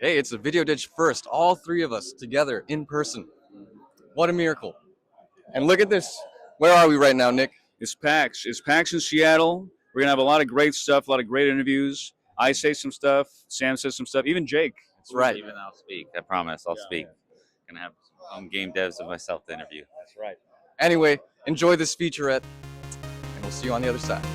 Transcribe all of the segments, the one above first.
Hey, it's a video ditch first. All three of us together in person. What a miracle. And look at this. Where are we right now, Nick? It's PAX. It's PAX in Seattle. We're going to have a lot of great stuff, a lot of great interviews. I say some stuff. Sam says some stuff. Even Jake. That's right. Even I'll speak. I promise I'll speak. Gonna have some game devs of myself to interview. That's right. Anyway, enjoy this featurette, and we'll see you on the other side.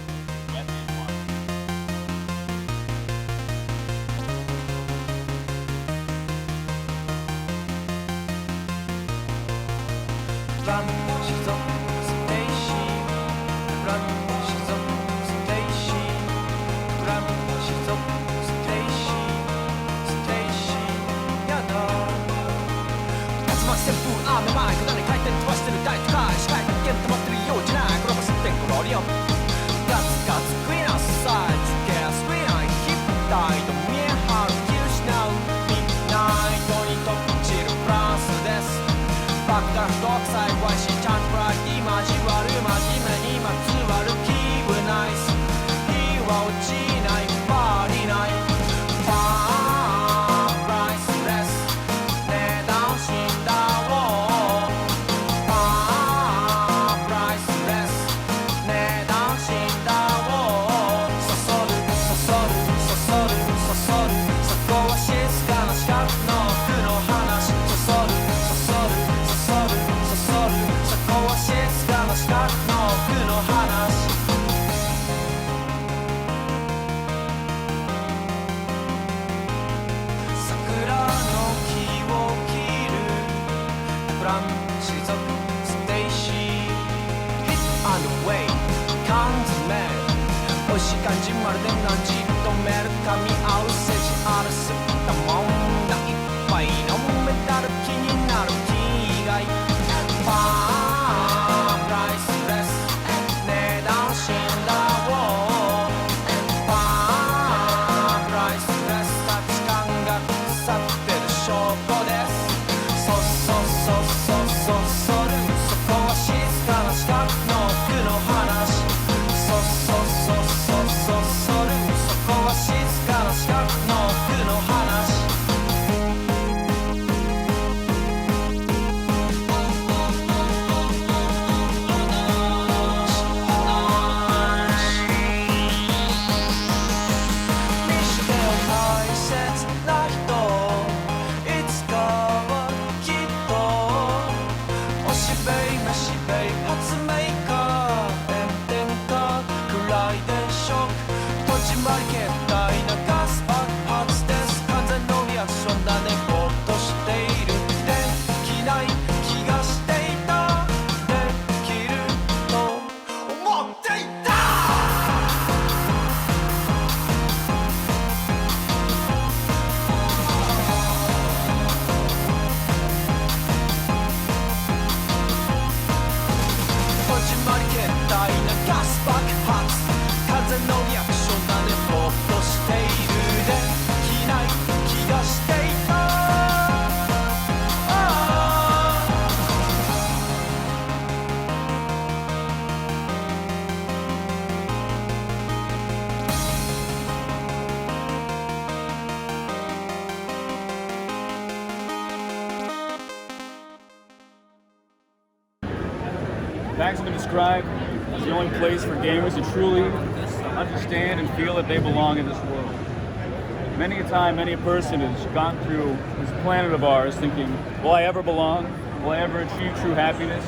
PAX has been described as the only place for gamers to truly understand and feel that they belong in this world. Many a time, many a person has gone through this planet of ours thinking, will I ever belong? Will I ever achieve true happiness?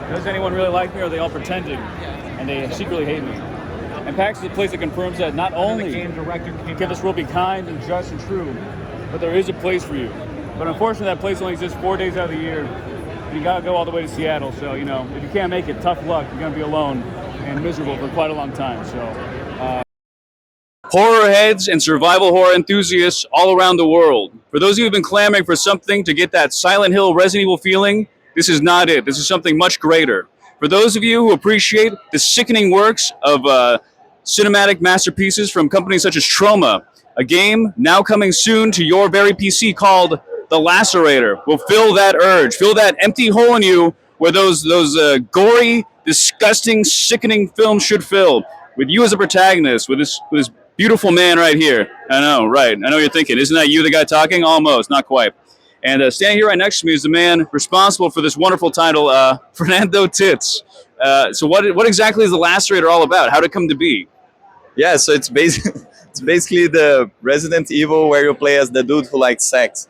Does anyone really like me, or are they all pretending and they secretly hate me? And PAX is a place that confirms that not only can this world be kind and just and true, but there is a place for you. But unfortunately, that place only exists 4 days out of the year. You gotta go all the way to Seattle, so you know, if you can't make it, tough luck. You're gonna be alone and miserable for quite a long time. So, horror heads and survival horror enthusiasts all around the world. For those of you who've been clamoring for something to get that Silent Hill Resident Evil feeling, this is not it. This is something much greater. For those of you who appreciate the sickening works of cinematic masterpieces from companies such as Troma, a game now coming soon to your very PC called The Lacerator will fill that urge, fill that empty hole in you where those gory, disgusting, sickening films should fill. With you as a protagonist, with this beautiful man right here. I know, right. I know you're thinking, isn't that you, the guy talking? Almost, not quite. And standing here right next to me is the man responsible for this wonderful title, Fernando Tits. So what exactly is the Lacerator all about? How did it come to be? Yeah, so it's it's basically the Resident Evil where you play as the dude who likes sex.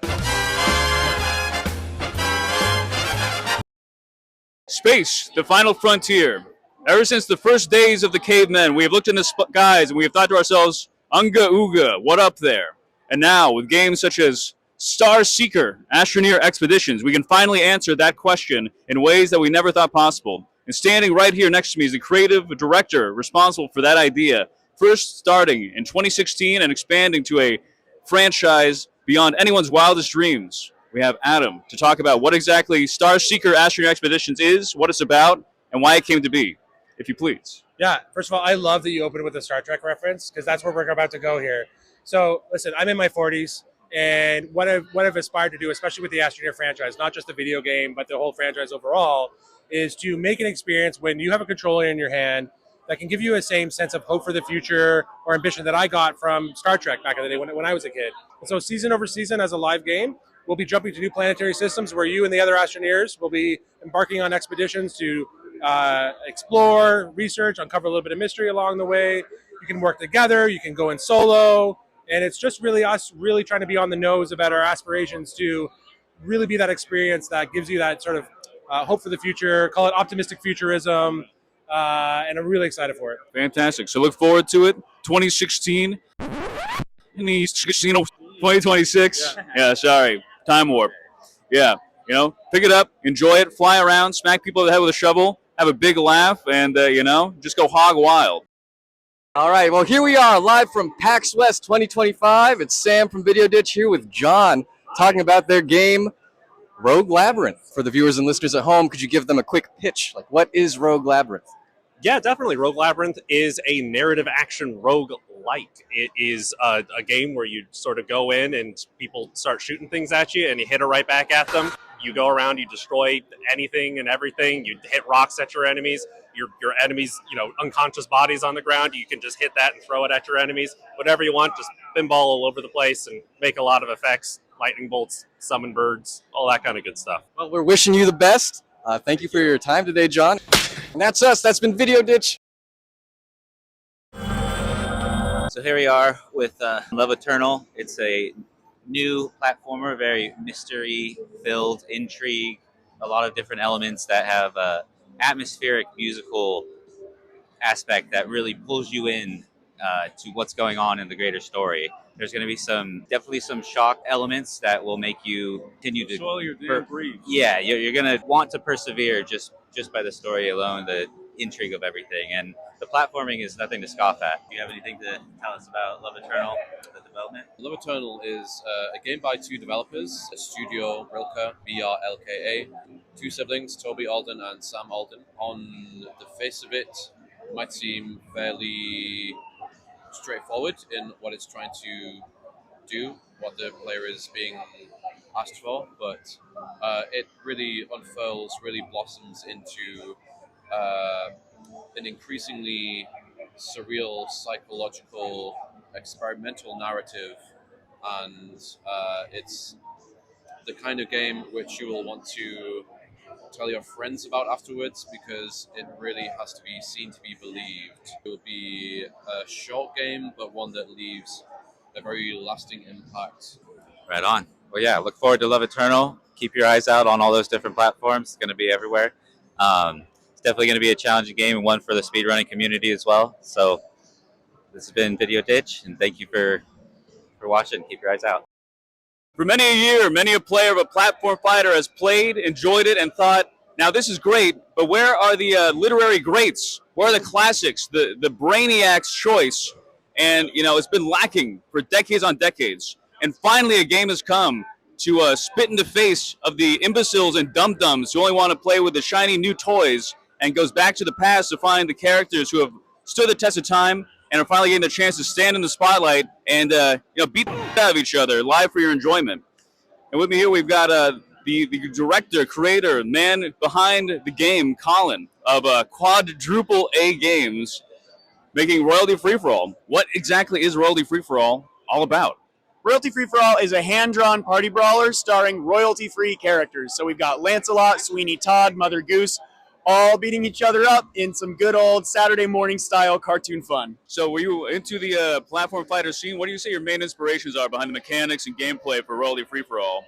Space, the final frontier. Ever since the first days of the cavemen, we have looked in the skies and we have thought to ourselves, Unga Ooga, what up there? And now, with games such as STARSEEKER, ASTRONEER Expeditions, we can finally answer that question in ways that we never thought possible. And standing right here next to me is the creative director responsible for that idea, first starting in 2016 and expanding to a franchise beyond anyone's wildest dreams. We have Adam to talk about what exactly STARSEEKER Astroneer Expeditions is, what it's about, and why it came to be, if you please. Yeah, first of all, I love that you opened with a Star Trek reference because that's where we're about to go here. So, listen, I'm in my 40s, and what I've aspired to do, especially with the Astroneer franchise, not just the video game, but the whole franchise overall, is to make an experience when you have a controller in your hand that can give you a same sense of hope for the future or ambition that I got from Star Trek back in the day when I was a kid. And so season over season as a live game, we'll be jumping to new planetary systems where you and the other Astroneers will be embarking on expeditions to explore, research, uncover a little bit of mystery along the way. You can work together, you can go in solo, and it's just really us really trying to be on the nose about our aspirations to really be that experience that gives you that sort of hope for the future, call it optimistic futurism, and I'm really excited for it. Fantastic. So look forward to it. 2016, 2026. Yeah, sorry. Time warp. Yeah, pick it up, enjoy it, fly around, smack people in the head with a shovel, have a big laugh, and, just go hog wild. All right, well, here we are live from PAX West 2025. It's Sam from Video Ditch here with John talking about their game, Rogue Labyrinth. For the viewers and listeners at home, could you give them a quick pitch? Like, what is Rogue Labyrinth? Yeah, definitely. Rogue Labyrinth is a narrative action rogue-like. It is a game where you sort of go in and people start shooting things at you and you hit it right back at them. You go around, you destroy anything and everything. You hit rocks at your enemies. Your enemies, unconscious bodies on the ground. You can just hit that and throw it at your enemies. Whatever you want, just pinball all over the place and make a lot of effects. Lightning bolts, summon birds, all that kind of good stuff. Well, we're wishing you the best. Thank you for your time today, John. And that's us. That's been Video Ditch. So here we are with Love Eternal. It's a new platformer, very mystery-filled, intrigue, a lot of different elements that have atmospheric musical aspect that really pulls you in to what's going on in the greater story. There's going to be definitely some shock elements that will make you continue to Swallow your damn breathe. Yeah, you're going to want to persevere just by the story alone, the intrigue of everything, and the platforming is nothing to scoff at. Do you have anything to tell us about Love Eternal, the development? Love Eternal is a game by two developers, a studio, Brilka, B-R-L-K-A, two siblings, Toby Alden and Sam Alden. On the face of it might seem fairly straightforward in what it's trying to do, what the player is being asked for, but it really unfurls, really blossoms into an increasingly surreal, psychological, experimental narrative, and it's the kind of game which you will want to tell your friends about afterwards because it really has to be seen to be believed. It will be a short game, but one that leaves a very lasting impact. Right on. Well, yeah, look forward to Love Eternal. Keep your eyes out on all those different platforms. It's going to be everywhere. It's definitely going to be a challenging game and one for the speedrunning community as well. So this has been Video Ditch, and thank you for watching. Keep your eyes out. For many a year, many a player of a platform fighter has played, enjoyed it, and thought, now this is great, but where are the literary greats? Where are the classics, the brainiac's choice? And, it's been lacking for decades on decades. And finally, a game has come to spit in the face of the imbeciles and dum-dums who only want to play with the shiny new toys and goes back to the past to find the characters who have stood the test of time and are finally getting the chance to stand in the spotlight and beat the out of each other live for your enjoyment. And with me here, we've got the director, creator, man behind the game, Colin, of Quadruple A Games. making Royalty Free For All. What exactly is Royalty Free For All about? Royalty Free For All is a hand-drawn party brawler starring royalty-free characters. So we've got Lancelot, Sweeney Todd, Mother Goose, all beating each other up in some good old Saturday morning style cartoon fun. So were you into the platform fighter scene? What do you say your main inspirations are behind the mechanics and gameplay for Royalty Free For All?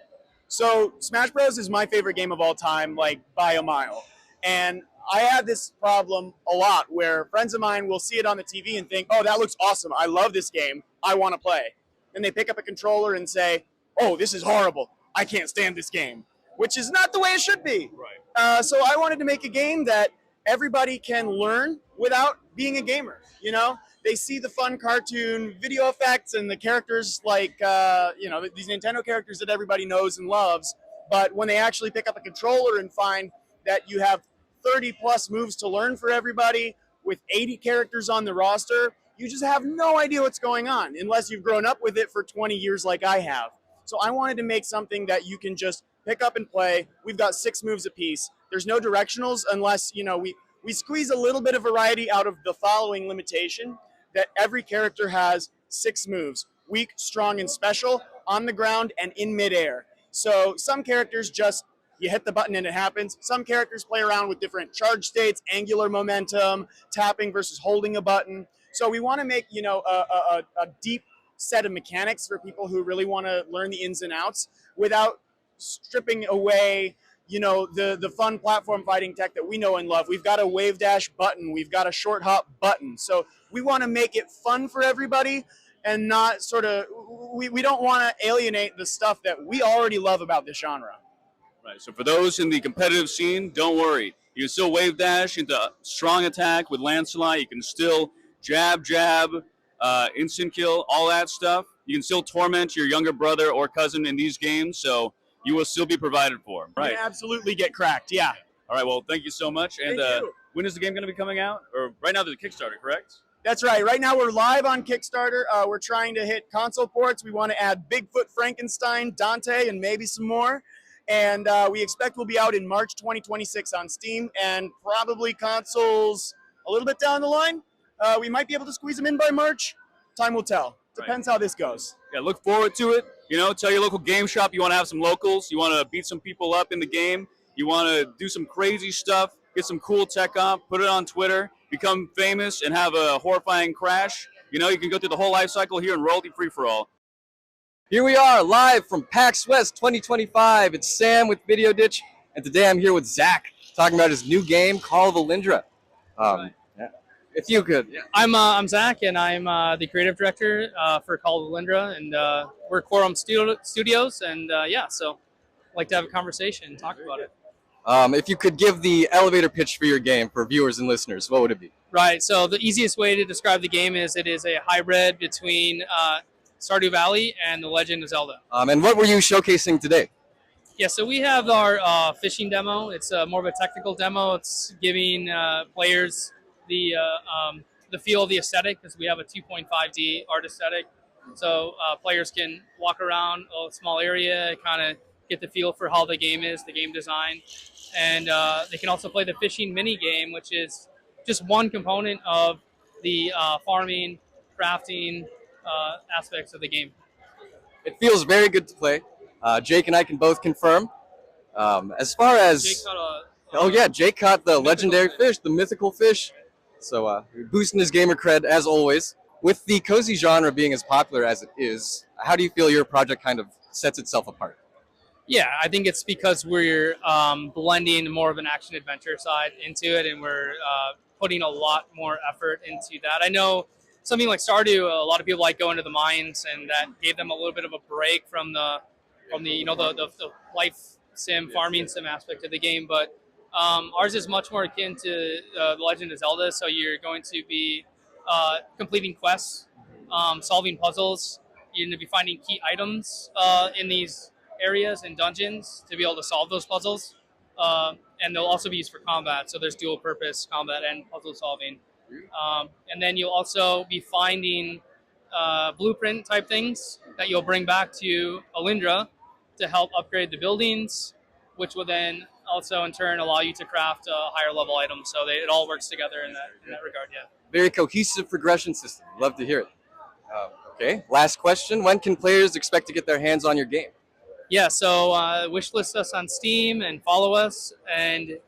So Smash Bros is my favorite game of all time, like by a mile. And I had this problem a lot where friends of mine will see it on the TV and think, oh, that looks awesome. I love this game. I want to play. Then they pick up a controller and say, oh, this is horrible. I can't stand this game, which is not the way it should be. Right. So I wanted to make a game that everybody can learn without being a gamer. You know, they see the fun cartoon video effects and the characters like, these Nintendo characters that everybody knows and loves. But when they actually pick up a controller and find that you have 30 plus moves to learn for everybody with 80 characters on the roster, you just have no idea what's going on unless you've grown up with it for 20 years like I have. So I wanted to make something that you can just pick up and play. We've got 6 moves apiece. There's no directionals unless, we squeeze a little bit of variety out of the following limitation, that every character has 6 moves: weak, strong, and special, on the ground, and in midair. So some characters just, you hit the button and it happens. Some characters play around with different charge states, angular momentum, tapping versus holding a button. So we want to make, a deep set of mechanics for people who really want to learn the ins and outs without stripping away, the fun platform fighting tech that we know and love. We've got a wave dash button. We've got a short hop button. So we want to make it fun for everybody and not sort of, we don't want to alienate the stuff that we already love about this genre. Right. So for those in the competitive scene, don't worry. You can still wave dash into strong attack with Lancelot. You can still jab, instant kill, all that stuff. You can still torment your younger brother or cousin in these games, so you will still be provided for. Right. You absolutely get cracked, yeah. All right, well, thank you so much. And when is the game going to be coming out? Or right now there's a Kickstarter, correct? That's right. Right now we're live on Kickstarter. We're trying to hit console ports. We want to add Bigfoot, Frankenstein, Dante, and maybe some more. And we expect we'll be out in March 2026 on Steam and probably consoles a little bit down the line. We might be able to squeeze them in by March. Time will tell. Depends how this goes. Yeah, look forward to it. Tell your local game shop you want to have some locals. You want to beat some people up in the game. You want to do some crazy stuff, get some cool tech up, put it on Twitter, become famous, and have a horrifying crash. You can go through the whole life cycle here in Royalty Free For All. Here we are, live from PAX West 2025. It's Sam with Video Ditch, and today I'm here with Zach, talking about his new game, Call of ELYNDRA. If you could. Yeah. I'm Zach, and I'm the creative director for Call of ELYNDRA, and we're at Quorum Studios, and so I'd like to have a conversation and talk about it. If you could give the elevator pitch for your game for viewers and listeners, what would it be? Right, so the easiest way to describe the game is it is a hybrid between Stardew Valley and The Legend of Zelda. And what were you showcasing today? Yeah, so we have our fishing demo. It's more of a technical demo. It's giving players the feel of the aesthetic, because we have a 2.5D art aesthetic. So players can walk around a small area, kind of get the feel for how the game is, the game design. And they can also play the fishing mini game, which is just one component of the farming, crafting aspects of the game. It feels very good to play. Jake and I can both confirm. As far as Jake caught the legendary fish, the mythical fish. So boosting his gamer cred as always. With the cozy genre being as popular as it is, how do you feel your project kind of sets itself apart? Yeah, I think it's because we're blending more of an action adventure side into it, and we're putting a lot more effort into that. I know something like Stardew, a lot of people like going to the mines, and that gave them a little bit of a break from the life sim, farming sim aspect of the game. But ours is much more akin to The Legend of Zelda. So you're going to be completing quests, solving puzzles. You're going to be finding key items in these areas and dungeons to be able to solve those puzzles. And they'll also be used for combat. So there's dual purpose combat and puzzle solving. And then you'll also be finding blueprint type things that you'll bring back to ELYNDRA to help upgrade the buildings, which will then also in turn allow you to craft higher level items. So it all works together in that regard, yeah. Very cohesive progression system. Love to hear it. Okay, last question. When can players expect to get their hands on your game? Yeah, so wishlist us on Steam and follow us. And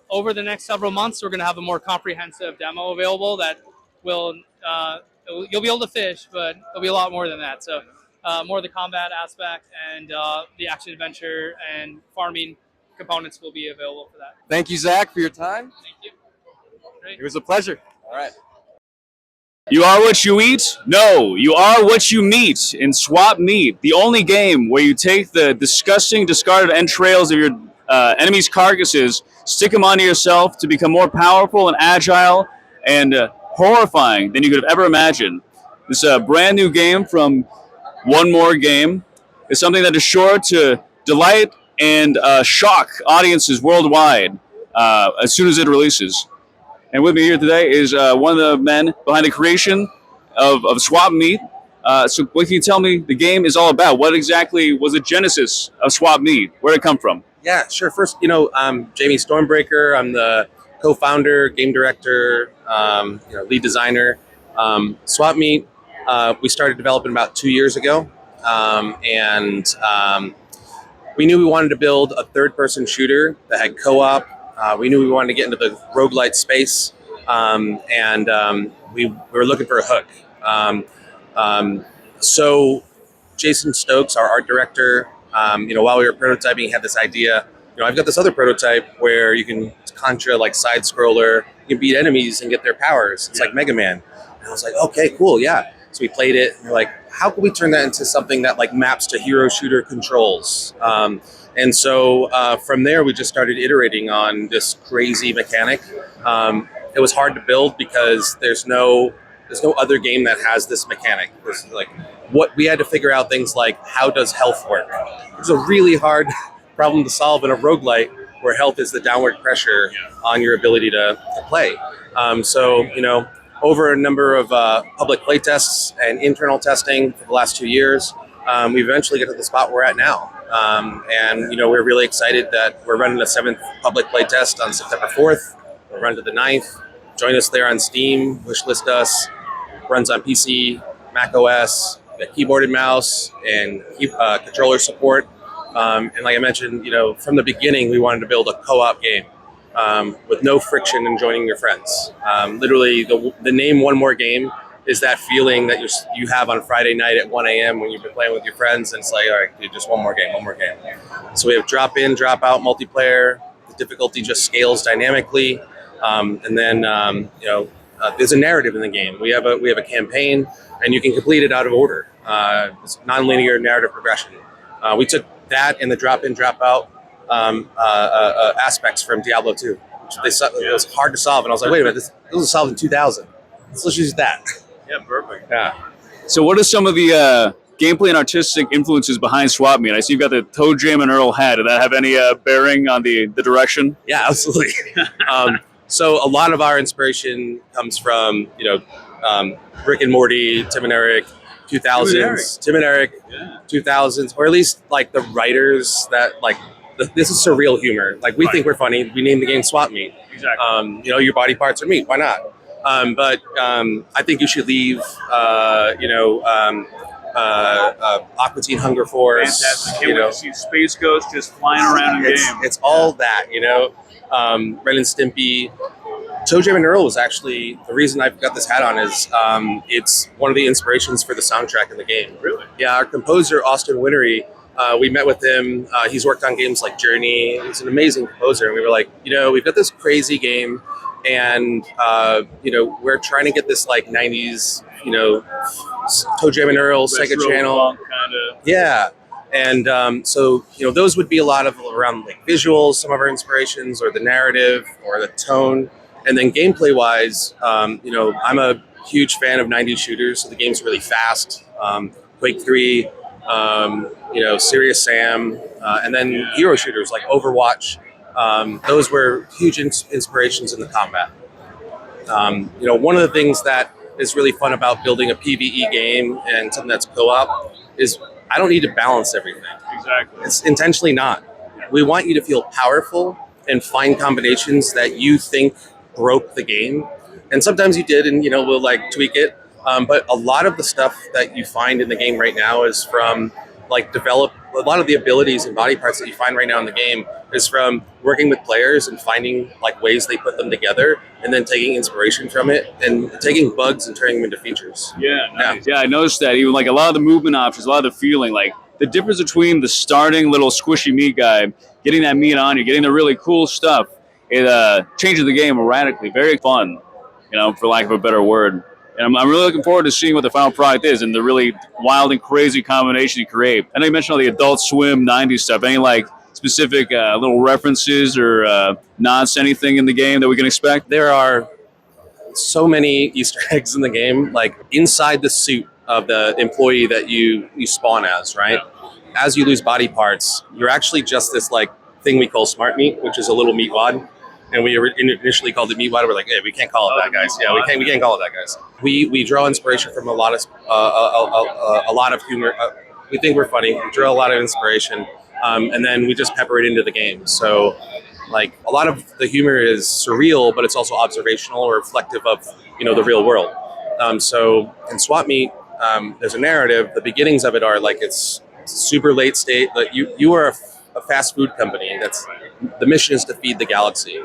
over the next several months, we're going to have a more comprehensive demo available that will you'll be able to fish, but there'll be a lot more than that. So more of the combat aspect and the action adventure and farming components will be available for that. Thank you, Zach, for your time. Thank you. Great. It was a pleasure. All right. You are what you eat? No, you are what you meet in Swap Meat, the only game where you take the disgusting discarded entrails of your enemies' carcasses, stick them onto yourself to become more powerful and agile and horrifying than you could have ever imagined. This brand new game from One More Game is something that is sure to delight and shock audiences worldwide as soon as it releases. And with me here today is one of the men behind the creation of Swap Meat. So what can you tell me the game is all about? What exactly was the genesis of Swap Meat? Where did it come from? Yeah, sure. First, I'm Jamie Stormbreaker. I'm the co-founder, game director, lead designer. Swap Meat, we started developing about 2 years ago. We knew we wanted to build a third-person shooter that had co-op. We knew we wanted to get into the roguelite space, we were looking for a hook. So Jason Stokes, our art director, while we were prototyping, had this idea. I've got this other prototype where you can contra like side scroller, you can beat enemies and get their powers. It's like Mega Man. And I was like, okay, cool, yeah. So we played it, and we're like, how can we turn that into something that like maps to hero shooter controls? And so from there, we just started iterating on this crazy mechanic. It was hard to build because there's no other game that has this mechanic. What we had to figure out things like, how does health work? It's a really hard problem to solve in a roguelite where health is the downward pressure on your ability to play. Over a number of public play tests and internal testing for the last 2 years, we eventually get to the spot we're at now. We're really excited that we're running the 7th public play test on September 4th. We'll run to the 9th. Join us there on Steam, wishlist us. Runs on PC, Mac OS, keyboard and mouse, and controller support. And like I mentioned, from the beginning, we wanted to build a co-op game with no friction in joining your friends. Literally, the name One More Game is that feeling that you have on Friday night at 1 a.m. when you've been playing with your friends, and it's like, all right, dude, just one more game. So we have drop in, drop out multiplayer. The difficulty just scales dynamically, there's a narrative in the game. We have a campaign, and you can complete it out of order. It's non-linear narrative progression. We took that and the drop in, drop out aspects from Diablo 2. It was hard to solve, and I was like, wait a minute, this was solved in 2000. Let's use that. Yeah, perfect. Yeah. So what are some of the gameplay and artistic influences behind Swap Meat? I see you've got the Toe Jam and Earl hat. Did that have any bearing on the direction? Yeah, absolutely. So a lot of our inspiration comes from, Rick and Morty, Tim and Eric, 2000s. Tim and Eric, 2000s, or at least like the writers that this is surreal humor. Like we think we're funny. We named the game Swap Meat. Exactly. Your body parts are meat. Why not? But I think you should leave, Aqua Teen Hunger Force. Fantastic. Can't wait to see Space Ghost just flying around in game. It's all that, Ren and Stimpy. Toe Jam and Earl was actually the reason I've got this hat on. Is it's one of the inspirations for the soundtrack in the game. Really? Yeah, our composer Austin Winnery. We met with him. He's worked on games like Journey. He's an amazing composer, and we were like, we've got this crazy game, and we're trying to get this like '90s, Toe Jam and Earl, Sega Channel, yeah. And so those would be a lot of around like visuals, some of our inspirations, or the narrative, or the tone, and then gameplay wise, I'm a huge fan of '90s shooters, so the game's really fast. Quake 3. Serious Sam, and then hero shooters like Overwatch. Those were huge inspirations in the combat. One of the things that is really fun about building a PvE game and something that's co-op is I don't need to balance everything. Exactly. It's intentionally not. We want you to feel powerful and find combinations that you think broke the game. and sometimes you did, and we'll like tweak it. But a lot of the stuff that you find in the game right now is from like develop a lot of the abilities and body parts that you find right now in the game is from working with players and finding like ways they put them together and then taking inspiration from it and taking bugs and turning them into features. Yeah, nice. Yeah, I noticed that even like a lot of the movement options, a lot of the feeling, like the difference between the starting little squishy meat guy, getting that meat on you, getting the really cool stuff, it changes the game radically. Very fun, for lack of a better word. And I'm really looking forward to seeing what the final product is and the really wild and crazy combination you create. I know you mentioned all the Adult Swim 90s stuff. Any like specific little references or nods to anything in the game that we can expect? There are so many Easter eggs in the game, like inside the suit of the employee that you spawn as, right? Yeah. As you lose body parts, you're actually just this like thing we call smart meat, which is a little meat wad. And we initially called it meat wad. We're like, hey, we can't call it that, guys. Yeah, we can't call it that, guys. We draw inspiration from a lot of humor. We think we're funny. We draw a lot of inspiration, and then we just pepper it into the game. So, like a lot of the humor is surreal, but it's also observational or reflective of the real world. So in Swap Meet, there's a narrative. The beginnings of it are like it's super late state. Like you are a fast food company. The mission is to feed the galaxy.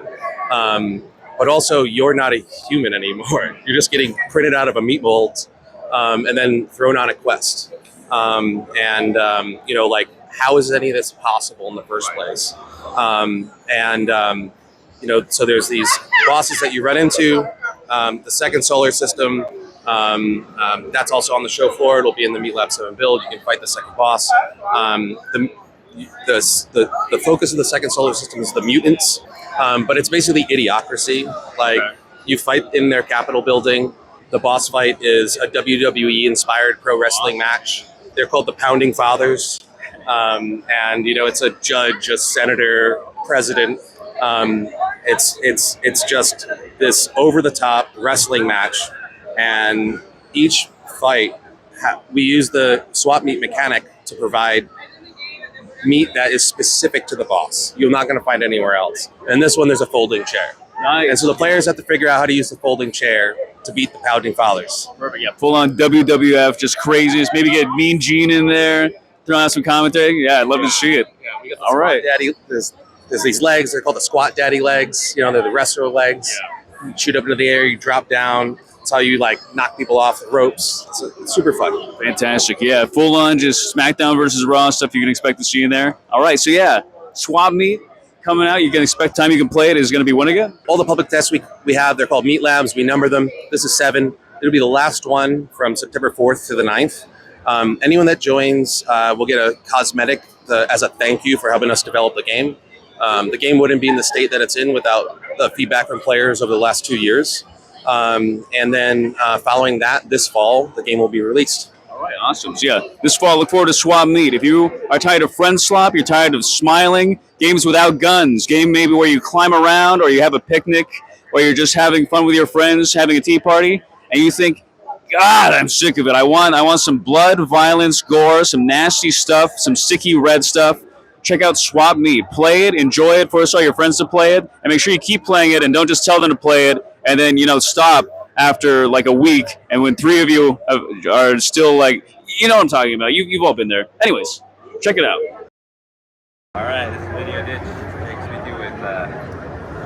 But also you're not a human anymore. You're just getting printed out of a meat mold and then thrown on a quest. Like how is any of this possible in the first place? So there's these bosses that you run into. The second solar system, that's also on the show floor. It'll be in the Meat Lab 7 build. You can fight the second boss. The focus of the second solar system is the mutants, but it's basically idiocracy. Like you fight in their Capitol building. The boss fight is a WWE-inspired pro wrestling match. They're called the Pounding Fathers, it's a judge, a senator, president. It's just this over-the-top wrestling match, and each fight we use the swap meet mechanic to provide meat that is specific to the boss. You're not going to find anywhere else. And this one, there's a folding chair. Nice. And so the players have to figure out how to use the folding chair to beat the Pounding Fathers. Perfect. Yeah, full on WWF, just craziness. Maybe get Mean Gene in there, throw out some commentary. Yeah, I'd love to see it. Yeah, we got the All right. Daddy. There's these legs. They're called the Squat Daddy legs. They're the wrestler legs. Yeah. You shoot up into the air, you drop down. That's how you like knock people off the ropes. It's super fun. Fantastic. Yeah, full on just SmackDown versus Raw stuff you can expect to see in there. All right, so yeah, Swap Meet coming out. You can expect time you can play it is going to be when again? All the public tests we have, they're called Meat Labs. We number them. This is 7. It'll be the last one from September 4th to the 9th. Anyone that joins will get a cosmetic as a thank you for helping us develop the game. The game wouldn't be in the state that it's in without the feedback from players over the last 2 years. And then following that, this fall, the game will be released. All right, awesome. So yeah, this fall, look forward to Swap Meet. If you are tired of friend slop, you're tired of smiling, games without guns, game maybe where you climb around or you have a picnic or you're just having fun with your friends, having a tea party, and you think, God, I'm sick of it. I want some blood, violence, gore, some nasty stuff, some sticky red stuff. Check out Swap Meet. Play it, enjoy it, force all your friends to play it, and make sure you keep playing it and don't just tell them to play it and then, stop after like a week. And when 3 of you are still like, you know what I'm talking about. You've all been there. Anyways, check it out. All right, this video ditch takes me through with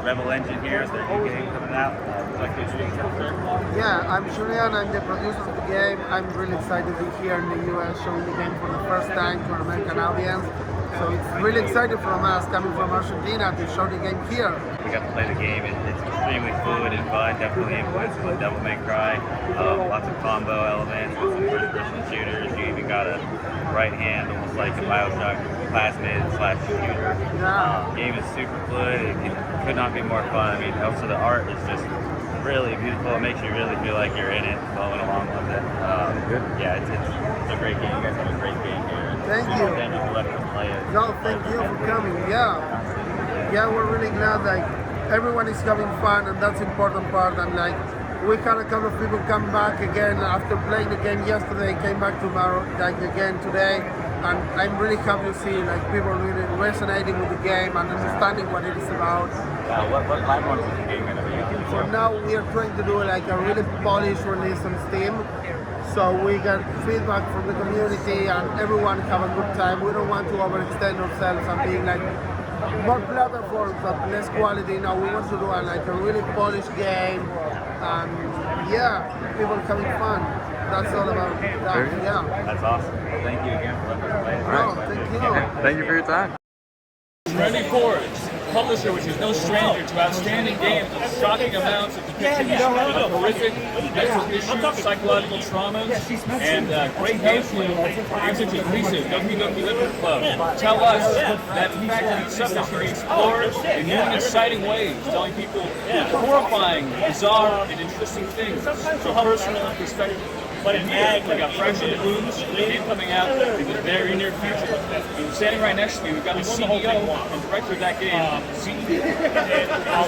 Rebel Engine here. Is there a new game coming out? Would you like to introduce yourself, sir? Yeah, I'm Julian. I'm the producer of the game. I'm really excited to be here in the US showing the game for the first time to an American audience. So it's really exciting from us coming from Argentina to show the game here. We got to play the game. It's extremely fluid and fun. Definitely influenced by Devil May Cry. Lots of combo elements with some first-person shooters. You even got a right hand, almost like a Bioshock plasmid/shooter. Yeah. Game is super fluid. It could not be more fun. I mean, also the art is just really beautiful. It makes you really feel like you're in it, following along with it. Yeah, it's a great game. You guys have a great game here. Thank you. Thank you for letting us play it. No, thank you for coming. Yeah, we're really glad like everyone is having fun, and that's the important part. And like we had a couple of people come back again after playing the game yesterday, came back tomorrow, like again today. and I'm really happy to see like people really resonating with the game and understanding what it is about. What platforms is the game going to be on? For now, we are trying to do like a really polished release on Steam. So we got feedback from the community and everyone have a good time. We don't want to overextend ourselves and being like more platforms but less quality. No, we want to do like a really polished game and yeah, people having fun. That's all about that. Yeah. That's awesome. Well, thank you again for letting us play. No, thank you. Thank you for your time. Randy Forge, publisher which is no stranger to outstanding games with shocking amounts of depictions of horrific mental issues, psychological traumas, and great gameplay. Games such as Lisa's Doki Doki Literature Club tell us that in fact these subjects can be explored in new and exciting ways, telling people horrifying, bizarre, and interesting things from a personal perspective. But in here, we got Fractured Blooms, game coming out in the very near future. And standing right next to me, we've got the CEO and director of that game, How's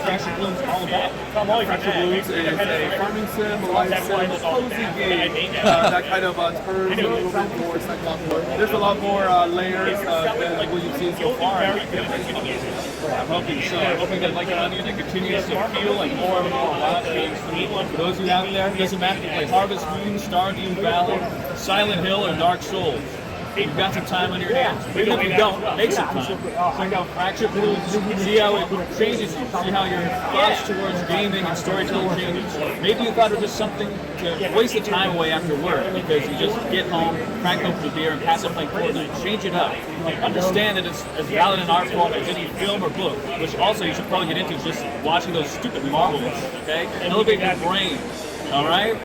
Fractured Blooms all about? Fractured Blooms is a farming sim, a life sim, a cozy game that kind of turns a little bit more psychological. There's a lot more layers than what you've seen so far. I'm hoping so. I'm hoping that like an onion that continues to peel like more and more wild games for those of you out there. It doesn't matter if you play Harvest Moon, Stardew Valley, Silent Hill, or Dark Souls. You've got some time on your hands. Even if you don't, make some time. Check out Fractured Blooms, see how it changes you, see how your thoughts towards gaming and storytelling changes. Maybe you thought it was just something to waste the time away after work because you just get home, crack open the beer, and pass up playing Fortnite. Change it up. Understand that it's as valid an art form as any film or book, which also you should probably get into just watching those stupid Marvel movies, okay? Elevate your brain, all right?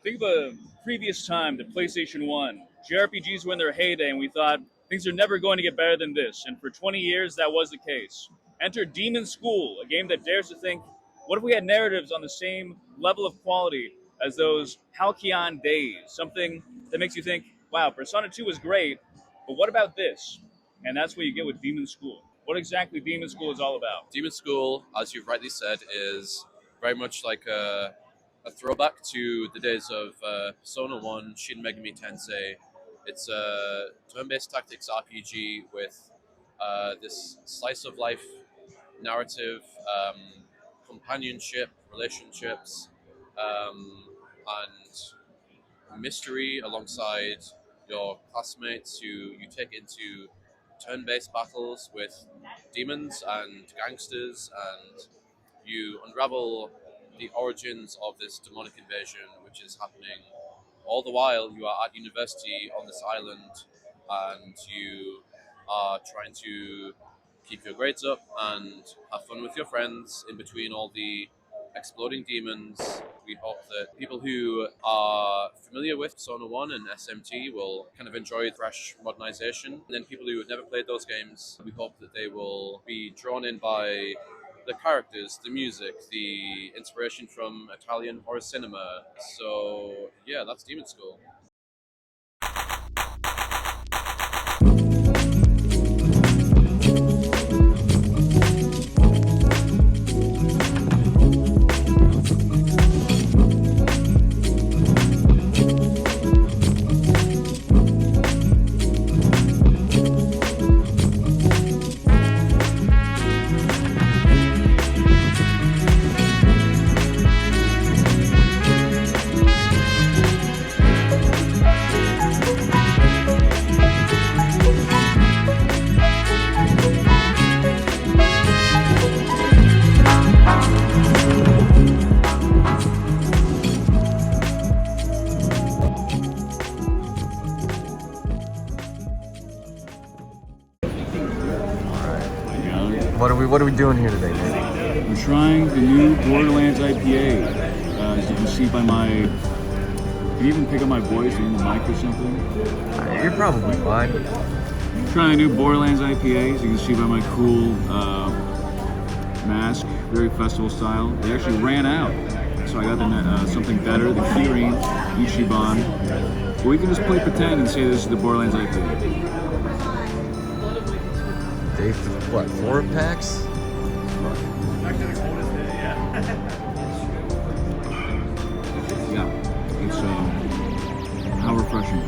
Think of a previous time, the PlayStation 1. JRPGs were in their heyday, and we thought things are never going to get better than this. And for 20 years, that was the case. Enter Demon School, a game that dares to think, what if we had narratives on the same level of quality as those Halcyon days? Something that makes you think, wow, Persona 2 was great, but what about this? And that's what you get with Demon School. What exactly Demon School is all about? Demon School, as you've rightly said, is very much like a throwback to the days of Persona 1, Shin Megami Tensei. It's a turn-based tactics RPG with this slice-of-life narrative, companionship, relationships, and mystery alongside your classmates who you take into turn-based battles with demons and gangsters, and you unravel the origins of this demonic invasion which is happening. All the while you are at university on this island and you are trying to keep your grades up and have fun with your friends in between all the exploding demons. We hope that people who are familiar with Persona 1 and SMT will kind of enjoy the fresh modernization. And then people who have never played those games, we hope that they will be drawn in by the characters, the music, the inspiration from Italian horror cinema. So yeah, that's Demon School. What are we doing here today, man? We're trying the new Borderlands IPA. As you can see by my, can you even pick up my voice in the mic or something? You're probably fine. I'm trying a new Borderlands IPA, as you can see by my cool mask, very festival style. They actually ran out, so I got the, something better, the Kirin Ichiban. But we can just play pretend and say this is the Borderlands IPA. What, 4 packs? Yeah, it's how refreshing.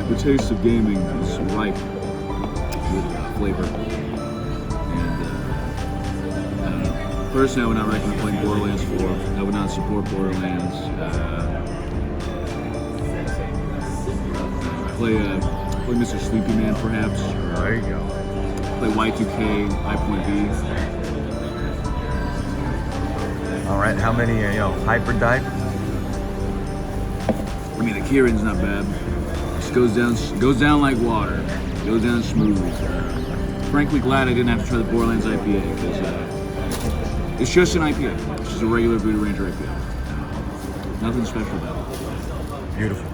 The taste of gaming is ripe with flavor. And I don't know. Personally, I would not recommend playing Borderlands 4. I would not support Borderlands. Play Mr. Sleepy Man, perhaps. There you go. Play Y2K, I.B. All right, how many, hyper dive? I mean, the Kieran's not bad. Just goes down like water. Goes down smooth. Frankly, glad I didn't have to try the Borderlands IPA because it's just an IPA. It's just a regular Voodoo Ranger IPA. Nothing special about it. Beautiful.